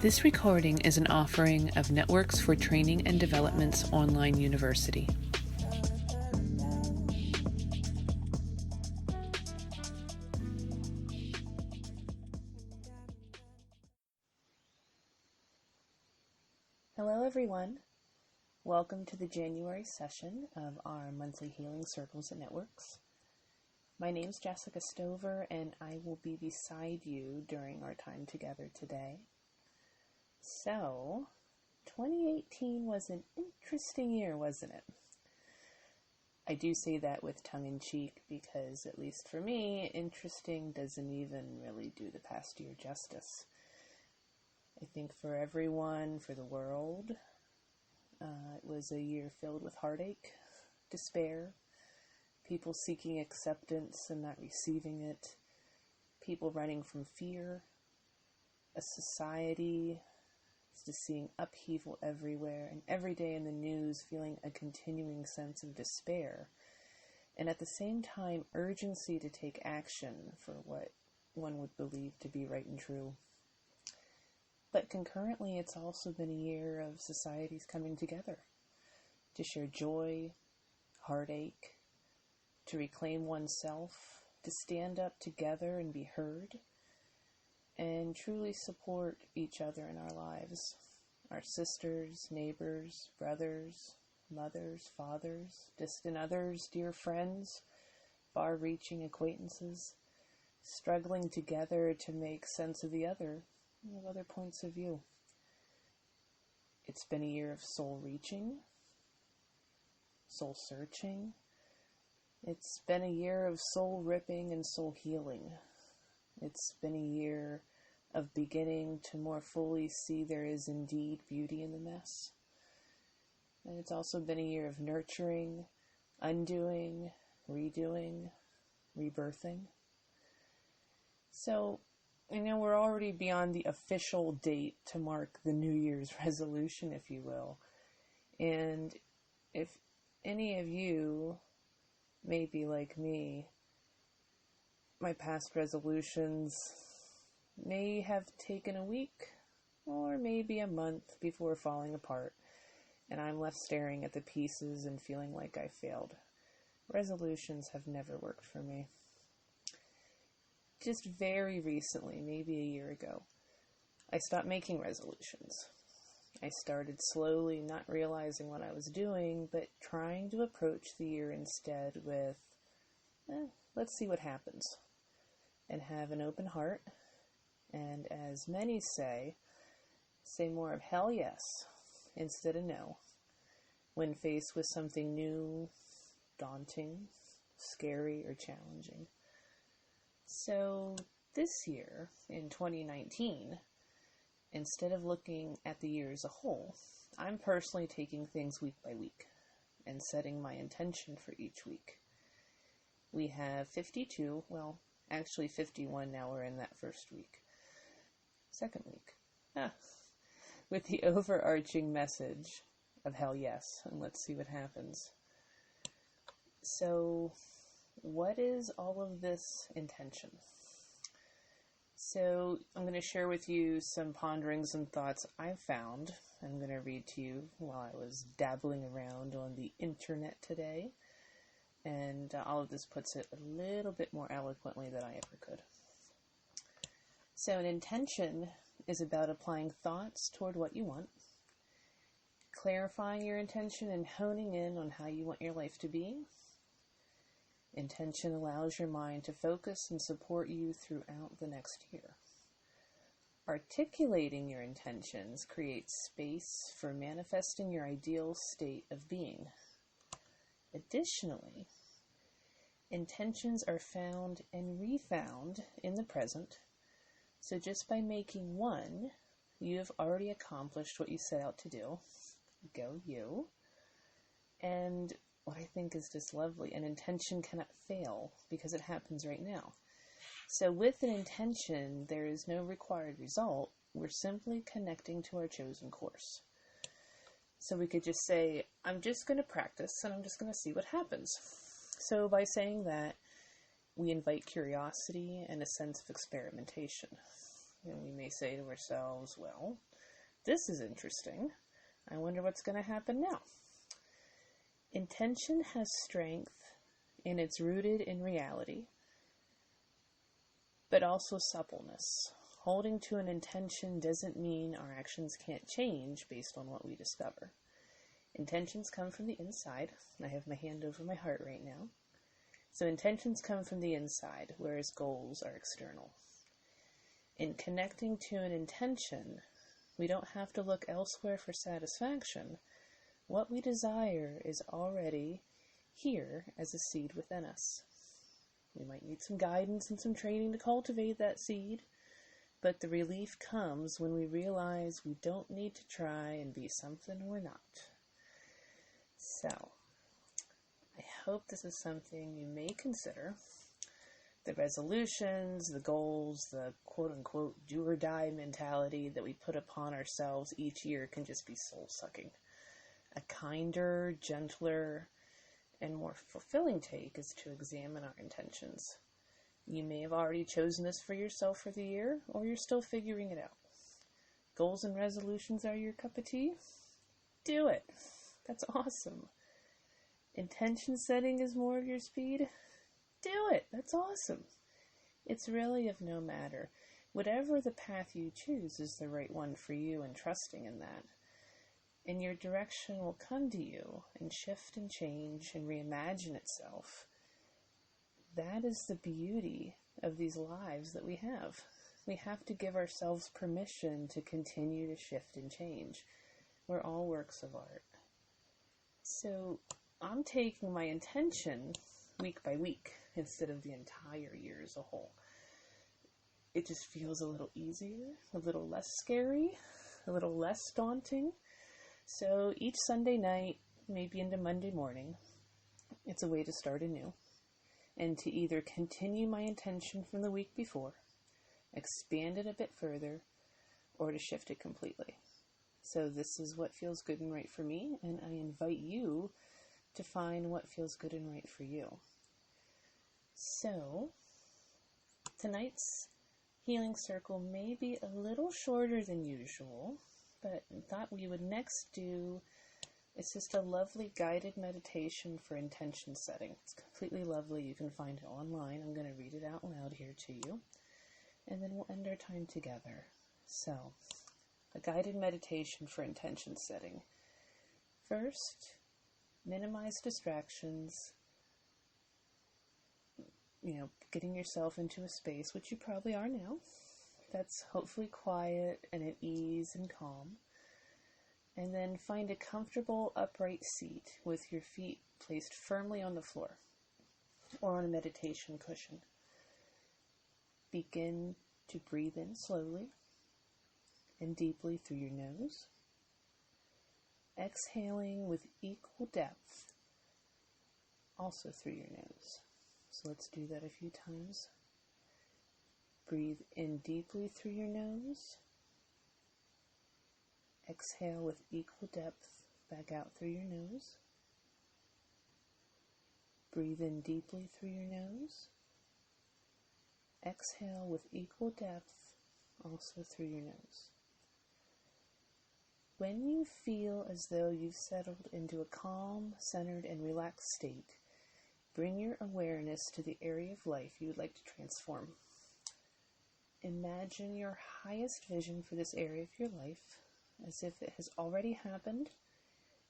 This recording is an offering of Networks for Training and Development's online university. Hello everyone. Welcome to the January session of our monthly Healing Circles at Networks. My name's Jessica Stover and I will be beside you during our time together today. So, 2018 was an interesting year, wasn't it? I do say that with tongue-in-cheek because, at least for me, interesting doesn't even really do the past year justice. I think for everyone, for the world, it was a year filled with heartache, despair, people seeking acceptance and not receiving it, people running from fear, a society just seeing upheaval everywhere, and every day in the news feeling a continuing sense of despair, and at the same time urgency to take action for what one would believe to be right and true. But concurrently, it's also been a year of societies coming together to share joy, heartache, to reclaim oneself, to stand up together and be heard, and truly support each other in our lives, our sisters, neighbors, brothers, mothers, fathers, distant others, dear friends, far-reaching acquaintances, struggling together to make sense of the other, of other points of view. It's been a year of soul-reaching, soul-searching. It's been a year of soul-ripping and soul-healing. It's been a year of beginning to more fully see there is indeed beauty in the mess. And it's also been a year of nurturing, undoing, redoing, rebirthing. So, we're already beyond the official date to mark the New Year's resolution, if you will. And if any of you may be like me, my past resolutions may have taken a week or maybe a month before falling apart, and I'm left staring at the pieces and feeling like I failed. Resolutions have never worked for me. Just very recently, maybe a year ago, I stopped making resolutions. I started slowly not realizing what I was doing, but trying to approach the year instead with, let's see what happens, and have an open heart, and as many say more of hell yes instead of no, when faced with something new, daunting, scary, or challenging. So this year, in 2019, instead of looking at the year as a whole, I'm personally taking things week by week and setting my intention for each week. We have 52, well, actually 51 now, we're in that first week. Second week. With the overarching message of hell yes, and let's see what happens. So, what is all of this intention? So, I'm going to share with you some ponderings and thoughts I've found. I'm going to read to you while I was dabbling around on the internet today. And all of this puts it a little bit more eloquently than I ever could. So an intention is about applying thoughts toward what you want, clarifying your intention and honing in on how you want your life to be. Intention allows your mind to focus and support you throughout the next year. Articulating your intentions creates space for manifesting your ideal state of being. Additionally, intentions are found and refound in the present, so just by making one, you have already accomplished what you set out to do. Go you. And what I think is just lovely, an intention cannot fail because it happens right now. So with an intention, there is no required result. We're simply connecting to our chosen course. So we could just say, I'm just going to practice and I'm just going to see what happens. So by saying that, we invite curiosity and a sense of experimentation. And we may say to ourselves, well, This is interesting. I wonder what's going to happen now. Intention has strength and it's rooted in reality, but also suppleness. Holding to an intention doesn't mean our actions can't change based on what we discover. Intentions come from the inside. I have my hand over my heart right now. So intentions come from the inside, whereas goals are external. In connecting to an intention, we don't have to look elsewhere for satisfaction. What we desire is already here as a seed within us. We might need some guidance and some training to cultivate that seed, but the relief comes when we realize we don't need to try and be something we're not. So, I hope this is something you may consider. The resolutions, the goals, the quote-unquote do-or-die mentality that we put upon ourselves each year can just be soul-sucking. A kinder, gentler, and more fulfilling take is to examine our intentions. You may have already chosen this for yourself for the year, or you're still figuring it out. Goals and resolutions are your cup of tea? Do it. That's awesome. Intention setting is more of your speed? Do it. That's awesome. It's really of no matter. Whatever the path you choose is the right one for you, and trusting in that. And your direction will come to you and shift and change and reimagine itself. That is the beauty of these lives that we have. We have to give ourselves permission to continue to shift and change. We're all works of art. So I'm taking my intention week by week instead of the entire year as a whole. It just feels a little easier, a little less scary, a little less daunting. So each Sunday night, maybe into Monday morning, it's a way to start anew and to either continue my intention from the week before, expand it a bit further, or to shift it completely. So this is what feels good and right for me, and I invite you to find what feels good and right for you. So, tonight's healing circle may be a little shorter than usual, but I thought we would next do, it's just a lovely guided meditation for intention setting. It's completely lovely. You can find it online. I'm going to read it out loud here to you, and then we'll end our time together. So, a guided meditation for intention setting. First, minimize distractions. Getting yourself into a space, which you probably are now, that's hopefully quiet and at ease and calm. And then find a comfortable upright seat with your feet placed firmly on the floor or on a meditation cushion. Begin to breathe in slowly and deeply through your nose, exhaling with equal depth also through your nose. So let's do that a few times. Breathe in deeply through your nose. Exhale with equal depth back out through your nose. Breathe in deeply through your nose. Exhale with equal depth also through your nose. When you feel as though you've settled into a calm, centered, and relaxed state, bring your awareness to the area of life you would like to transform. Imagine your highest vision for this area of your life as if it has already happened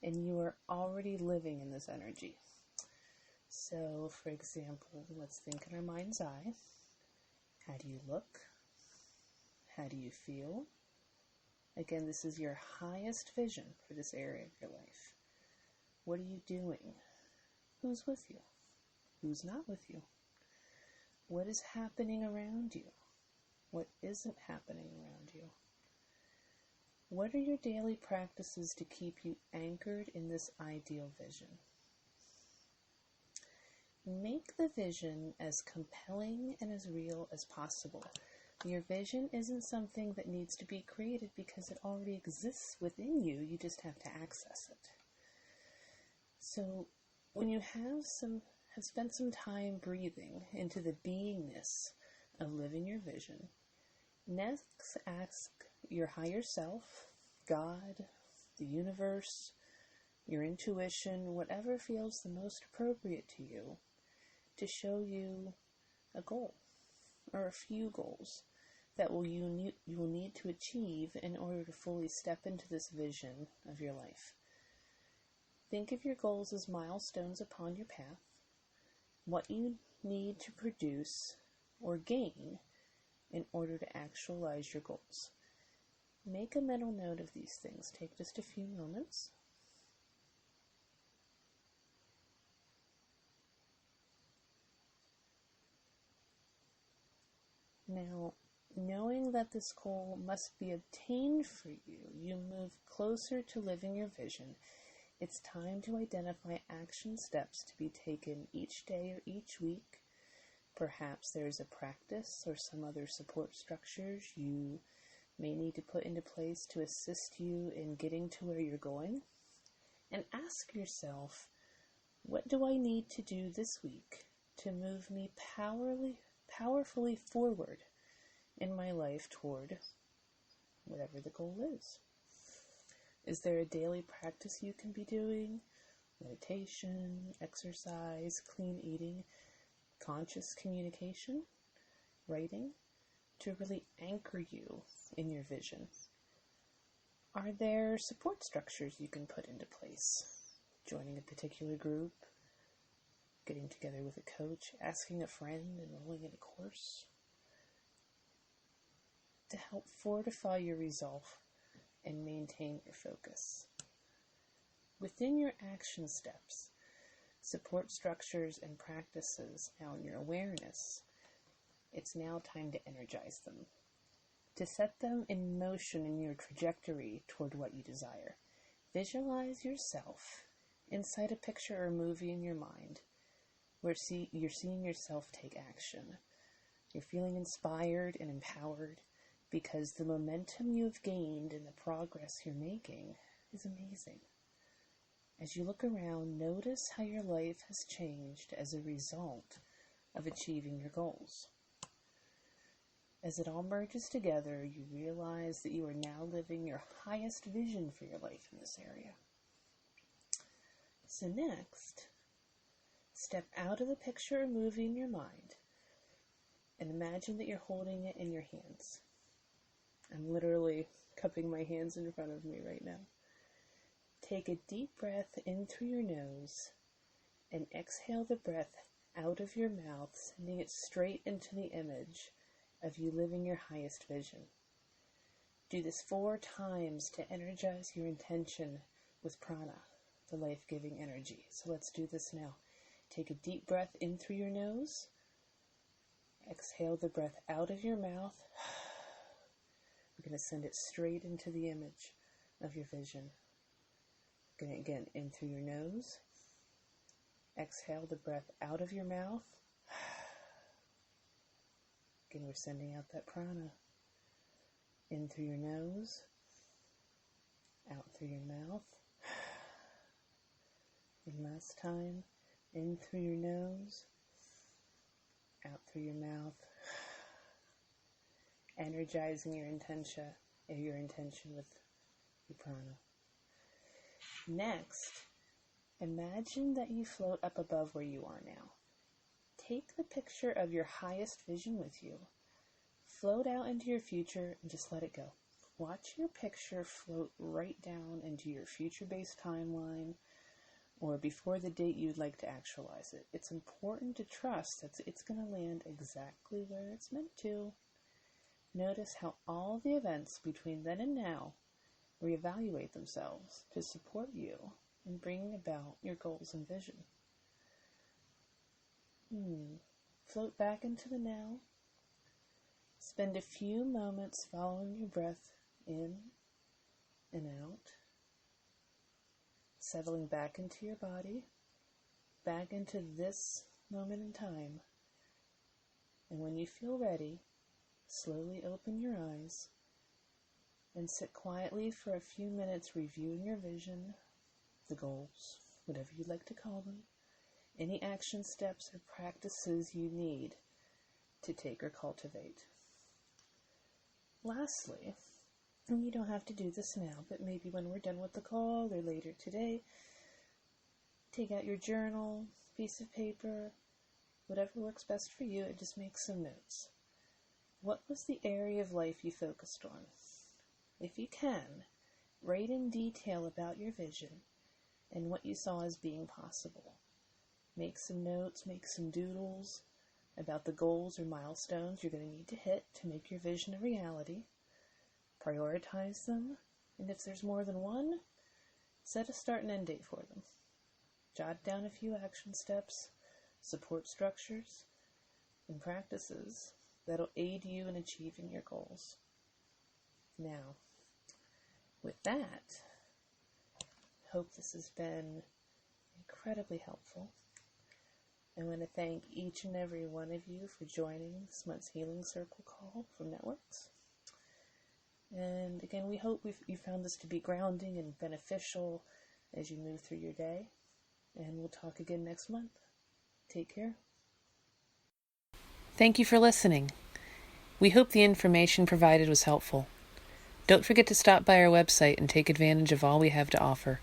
and you are already living in this energy. So, for example, let's think in our mind's eye. How do you look? How do you feel? Again, this is your highest vision for this area of your life. What are you doing? Who's with you? Who's not with you? What is happening around you? What isn't happening around you? What are your daily practices to keep you anchored in this ideal vision? Make the vision as compelling and as real as possible. Your vision isn't something that needs to be created because it already exists within you. You just have to access it. So when you have spent some time breathing into the beingness of living your vision, next ask your higher self God, the universe, your intuition, whatever feels the most appropriate to you, to show you a goal or a few goals that you will need to achieve in order to fully step into this vision of your life. Think of your goals as milestones upon your path, what you need to produce or gain in order to actualize your goals. Make a mental note of these things. Take just a few moments. Now, knowing that this goal must be obtained for you, you move closer to living your vision. It's time to identify action steps to be taken each day or each week. Perhaps there's a practice or some other support structures you may need to put into place to assist you in getting to where you're going. And ask yourself, what do I need to do this week to move me powerfully forward in my life toward whatever the goal is? Is there a daily practice you can be doing? Meditation, exercise, clean eating, conscious communication, writing, to really anchor you in your vision? Are there support structures you can put into place? Joining a particular group, getting together with a coach, asking a friend, enrolling in a course, to help fortify your resolve and maintain your focus. Within your action steps, support structures and practices, now in your awareness, it's now time to energize them, to set them in motion in your trajectory toward what you desire. Visualize yourself inside a picture or movie in your mind where you're seeing yourself take action. You're feeling inspired and empowered because the momentum you've gained and the progress you're making is amazing. As you look around, notice how your life has changed as a result of achieving your goals. As it all merges together, you realize that you are now living your highest vision for your life in this area. So next, step out of the picture or movie in your mind and imagine that you're holding it in your hands. I'm literally cupping my hands in front of me right now. Take a deep breath in through your nose and exhale the breath out of your mouth, sending it straight into the image of you living your highest vision. Do this 4 times to energize your intention with prana, the life-giving energy. So let's do this now. Take a deep breath in through your nose. Exhale the breath out of your mouth. We're going to send it straight into the image of your vision. Going to, again, in through your nose. Exhale the breath out of your mouth. Again, we're sending out that prana. In through your nose. Out through your mouth. And last time, in through your nose. Out through your mouth. Energizing your intention with your prana. Next, imagine that you float up above where you are now. Take the picture of your highest vision with you. Float out into your future and just let it go. Watch your picture float right down into your future-based timeline or before the date you'd like to actualize it. It's important to trust that it's going to land exactly where it's meant to. Notice how all the events between then and now reevaluate themselves to support you in bringing about your goals and vision. Float back into the now. Spend a few moments following your breath in and out, settling back into your body, back into this moment in time. And when you feel ready, slowly open your eyes and sit quietly for a few minutes reviewing your vision, the goals, whatever you'd like to call them, any action steps or practices you need to take or cultivate. Lastly, And you don't have to do this now, but maybe when we're done with the call or later today, take out your journal, piece of paper, whatever works best for you, and just make some notes. What was the area of life you focused on? If you can, write in detail about your vision and what you saw as being possible. Make some notes, make some doodles about the goals or milestones you're going to need to hit to make your vision a reality. Prioritize them, and if there's more than one, set a start and end date for them. Jot down a few action steps, support structures, and practices that'll aid you in achieving your goals. Now, with that, I hope this has been incredibly helpful. I want to thank each and every one of you for joining this month's Healing Circle call from Networks. And again, we hope you found this to be grounding and beneficial as you move through your day. And we'll talk again next month. Take care. Thank you for listening. We hope the information provided was helpful. Don't forget to stop by our website and take advantage of all we have to offer.